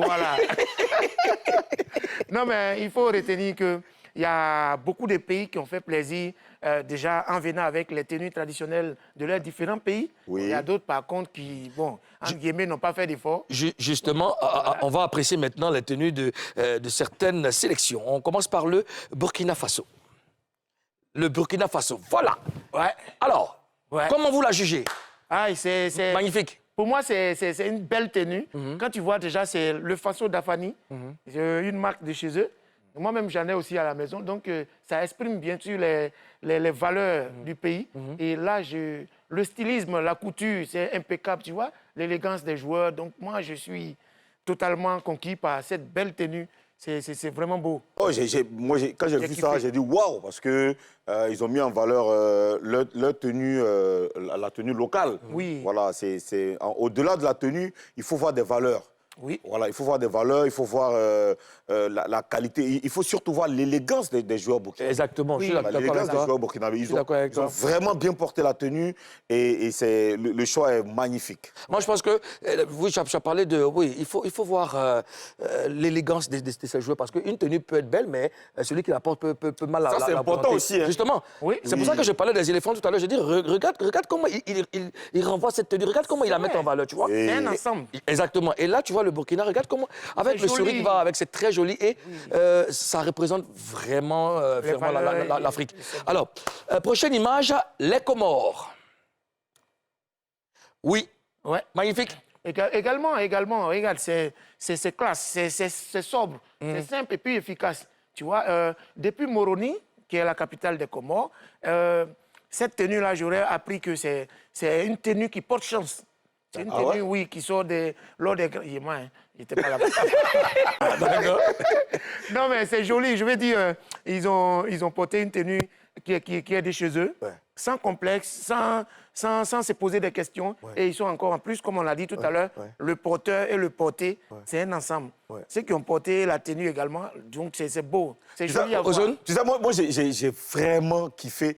Voilà. Non, mais il faut retenir qu'il y a beaucoup de pays qui ont fait plaisir déjà en venant avec les tenues traditionnelles de leurs différents pays. Oui. Il y a d'autres, par contre, qui, bon, en guillemets, n'ont pas fait d'efforts. Justement, on va apprécier maintenant les tenues de certaines sélections. On commence par le Burkina Faso. Le Burkina Faso, voilà. Ouais. Alors, comment vous la jugez? Ah, c'est... Magnifique. Pour moi, c'est une belle tenue. Quand tu vois déjà, c'est le Faso d'Afani, une marque de chez eux. Moi-même, j'en ai aussi à la maison. Donc, ça exprime bien sûr les valeurs du pays. Et là, le stylisme, la couture, c'est impeccable, tu vois, l'élégance des joueurs. Donc, moi, je suis totalement conquis par cette belle tenue. C'est vraiment beau. Oh, moi, quand j'ai vu ça, j'ai dit waouh, parce que ils ont mis en valeur leur tenue, la tenue locale. Oui. Voilà, au-delà de la tenue, il faut voir des valeurs. Oui. Voilà, il faut voir des valeurs, il faut voir la qualité. Il faut surtout voir l'élégance des joueurs burkinabés. Exactement, Oui, je suis d'accord avec l'élégance toi. des joueurs burkinabés. Ils ont vraiment bien porté la tenue et le choix est magnifique. Moi, je pense que, oui, tu as parlé de... Oui, il faut voir l'élégance de ces joueurs parce qu'une tenue peut être belle, mais celui qui la porte peut mal la Ça, c'est important aussi. Hein. Justement, c'est pour ça que je parlais des éléphants tout à l'heure. Je dis, regarde comment il renvoie cette tenue, regarde comment il la met en valeur, tu vois. C'est un ensemble. Exactement. Et là, tu vois, le Burkina, regarde comment, avec le sourire qui va avec, c'est très joli et ça représente vraiment, l'Afrique. Alors, prochaine image, les Comores. Oui, Ouais. magnifique. Également, regarde, c'est classe, c'est sobre, c'est simple et puis efficace. Tu vois, depuis Moroni, qui est la capitale des Comores, cette tenue-là, j'aurais appris que c'est une tenue qui porte chance. C'est une tenue, oui, qui sort lors des... Moi, il n'était pas là. D'accord. Non, mais c'est joli. Je veux dire, ils ont porté une tenue qui est de chez eux, sans complexe, sans se poser des questions. Et ils sont encore, en plus, comme on l'a dit tout à l'heure, le porteur et le porté, c'est un ensemble. Ceux qui ont porté la tenue également, donc c'est beau. C'est joli à voir. Tu sais, moi j'ai vraiment kiffé